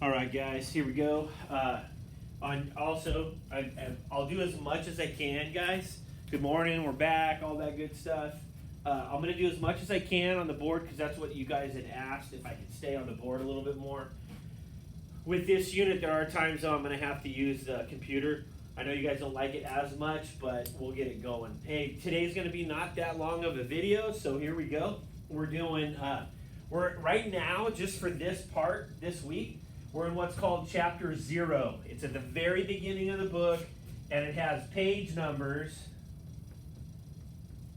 All right, guys, here we go. I'll do as much as I can, guys. Good morning, we're back, all that good stuff. I'm gonna do as much as I can on the board because that's what you guys had asked, if I could stay on the board a little bit more. With this unit, there are times though I'm gonna have to use the computer. I know you guys don't like it as much, but we'll get it going. Hey, today's gonna be not that long of a video, so here we go. We're doing, we're right now, just for this part, this week, we're in what's called chapter 0. It's at the very beginning of the book, and it has page numbers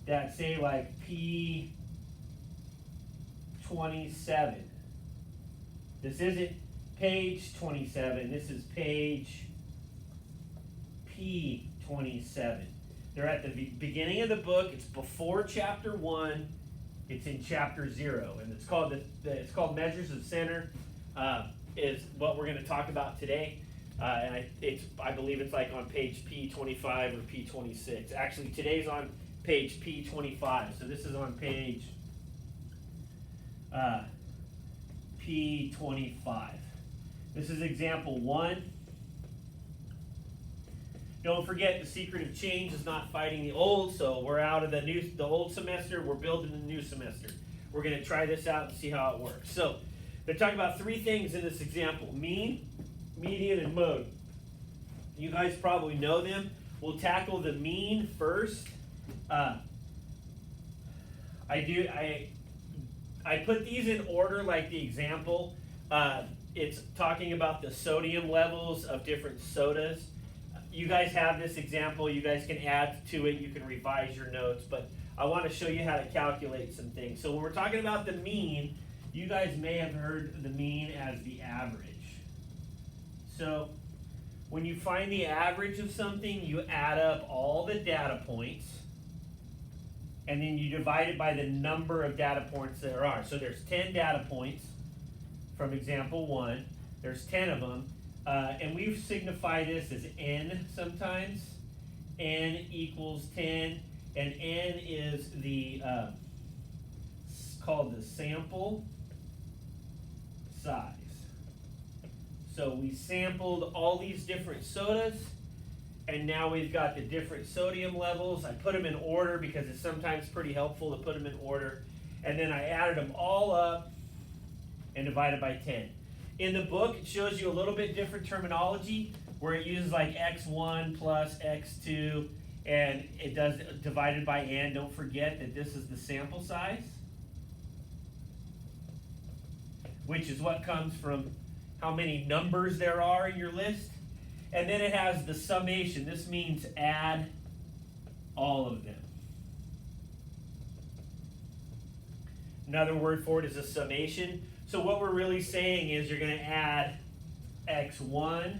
that say like P27. This isn't page 27, this is page P27. They're at the beginning of the book, it's before chapter 1, it's in chapter 0, and it's called Measures of Center. Is what we're going to talk about today, and I believe it's like on page P25 or P26. Actually, today's on page P25, so this is on page P25. This is example 1. Don't forget, the secret of change is not fighting the old, so we're out of the old semester, we're building the new semester. We're going to try this out and see how it works. So, they're talking about 3 things in this example: mean, median, and mode. You guys probably know them. We'll tackle the mean first. I put these in order like the example. It's talking about the sodium levels of different sodas. You guys have this example. You guys can add to it. You can revise your notes. But I want to show you how to calculate some things. So when we're talking about the mean, you guys may have heard the mean as the average. So when you find the average of something, you add up all the data points, and then you divide it by the number of data points there are. So there's 10 data points from example 1. There's 10 of them. And we signify this as n sometimes. N equals 10, and n is the called the sample size. So we sampled all these different sodas, and now we've got the different sodium levels. I put them in order because it's sometimes pretty helpful to put them in order. And then I added them all up and divided by 10. In the book, it shows you a little bit different terminology where it uses like x1 plus x2, and it does divided by n. Don't forget that this is the sample size, which is what comes from how many numbers there are in your list. And then it has the summation. This means add all of them. Another word for it is a summation. So what we're really saying is you're going to add x1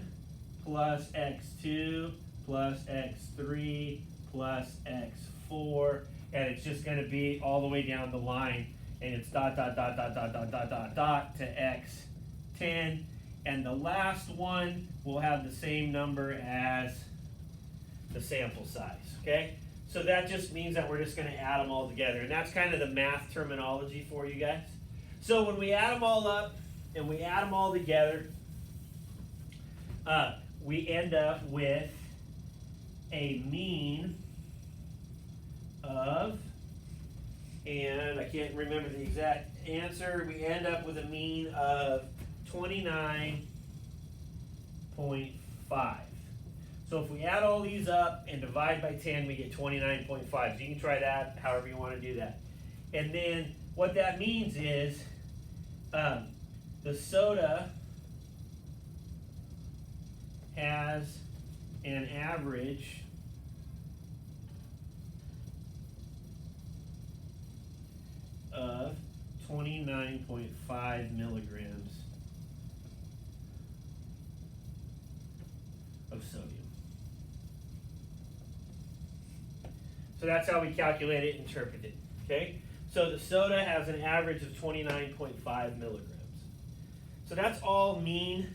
plus x2 plus x3 plus x4, and it's just going to be all the way down the line. And it's dot, dot, dot, dot, dot, dot, dot, dot, dot to x10. And the last one will have the same number as the sample size, okay? So that just means that we're just going to add them all together. And that's kind of the math terminology for you guys. So when we add them all up and we add them all together, we end up with a mean of, and I can't remember the exact answer, we end up with a mean of 29.5. So if we add all these up and divide by 10, we get 29.5. So you can try that however you want to do that. And then what that means is the soda has an average of 29.5 milligrams of sodium. So that's how we calculate it and interpret it, okay? So the soda has an average of 29.5 milligrams. So that's all mean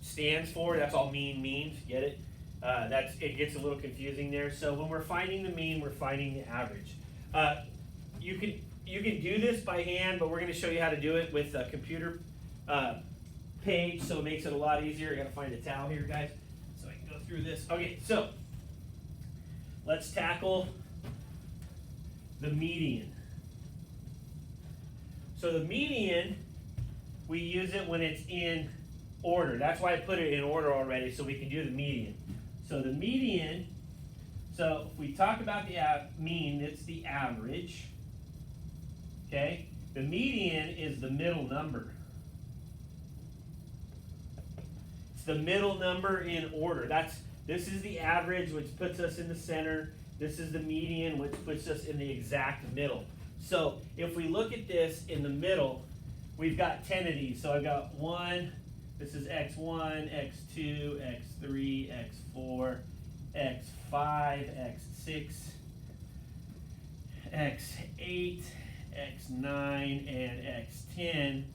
stands for. That's all mean means, get it? It gets a little confusing there. So when we're finding the mean, we're finding the average. You can do this by hand, but we're going to show you how to do it with a computer page, so it makes it a lot easier. I gotta find a towel here, guys, so I can go through this. Okay, so let's tackle the median. So the median, we use it when it's in order. That's why I put it in order already, so we can do the median. So the median, so if we talk about the mean, it's the average. Okay? The median is the middle number. It's the middle number in order. This is the average, which puts us in the center. This is the median, which puts us in the exact middle. So if we look at this in the middle, we've got 10 of these. So I've got 1, this is x1, x2, x3, x4, x5, x6, x8, x9, and x10.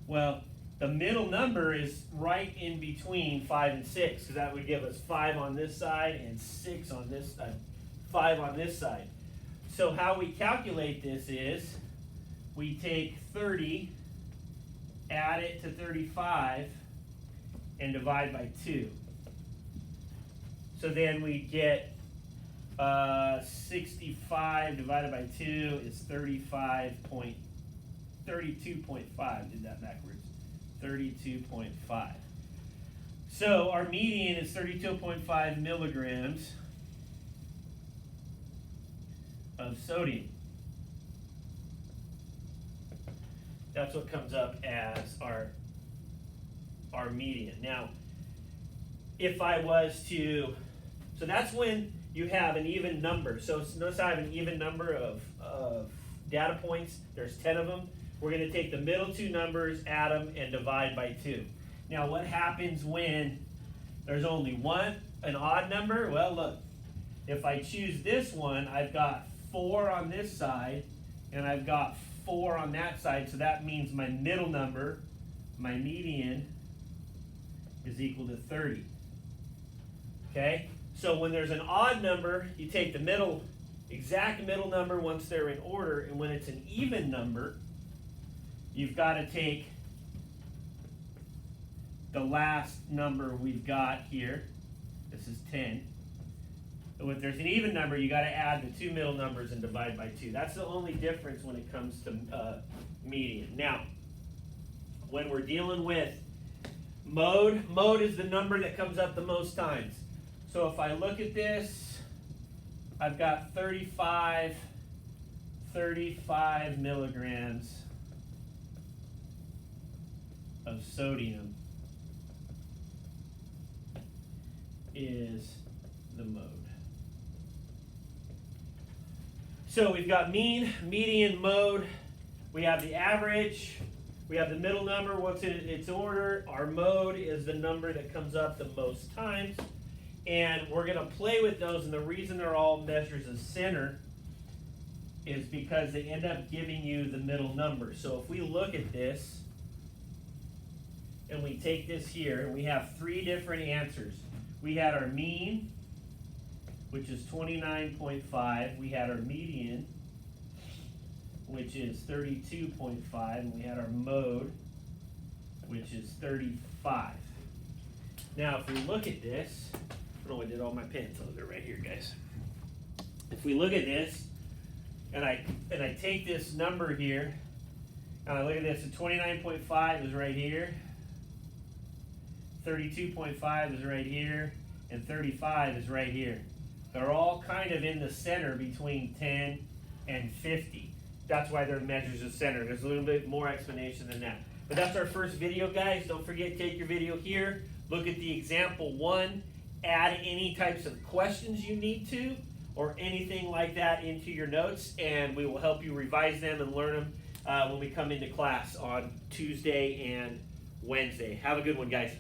Well, the middle number is right in between 5 and 6, because that would give us 5 on this side and 6 on this side, 5 on this side. So how we calculate this is we take 30, add it to 35, and divide by 2. So then we get 65 divided by 2 is 32.5. Did that backwards. 32.5. So our median is 32.5 milligrams of sodium. That's what comes up as our median. Now, if I was to, so that's when you have an even number. So notice I have an even number of data points. There's 10 of them. We're going to take the middle two numbers, add them, and divide by 2. Now, what happens when there's only an odd number? Well, look, if I choose this one, I've got 4 on this side, and I've got 4 on that side, so that means my middle number, my median, is equal to 30. Okay? So when there's an odd number, you take the middle, exact middle number once they're in order, and when it's an even number, you've got to take the last number we've got here. This is 10. So if there's an even number, you got to add the 2 middle numbers and divide by 2. That's the only difference when it comes to median. Now, when we're dealing with mode is the number that comes up the most times. So if I look at this, I've got 35 milligrams of sodium is the mode. So we've got mean, median, mode. We have the average. We have the middle number once in its order. Our mode is the number that comes up the most times. And we're going to play with those, and the reason they're all measures of center is because they end up giving you the middle number. So if we look at this, and we take this here, and we have 3 different answers. We had our mean, which is 29.5. We had our median, which is 32.5. And we had our mode, which is 35. Now, if we look at this, I don't know, I did all my pens. Oh, they're right here, guys. If we look at this, and I take this number here, and I look at this, so 29.5 is right here, 32.5 is right here, and 35 is right here. They're all kind of in the center between 10 and 50. That's why they're measures of center. There's a little bit more explanation than that. But that's our first video, guys. Don't forget, take your video here, look at the example 1, add any types of questions you need to, or anything like that into your notes, and we will help you revise them and learn them when we come into class on Tuesday and Wednesday. Have a good one, guys.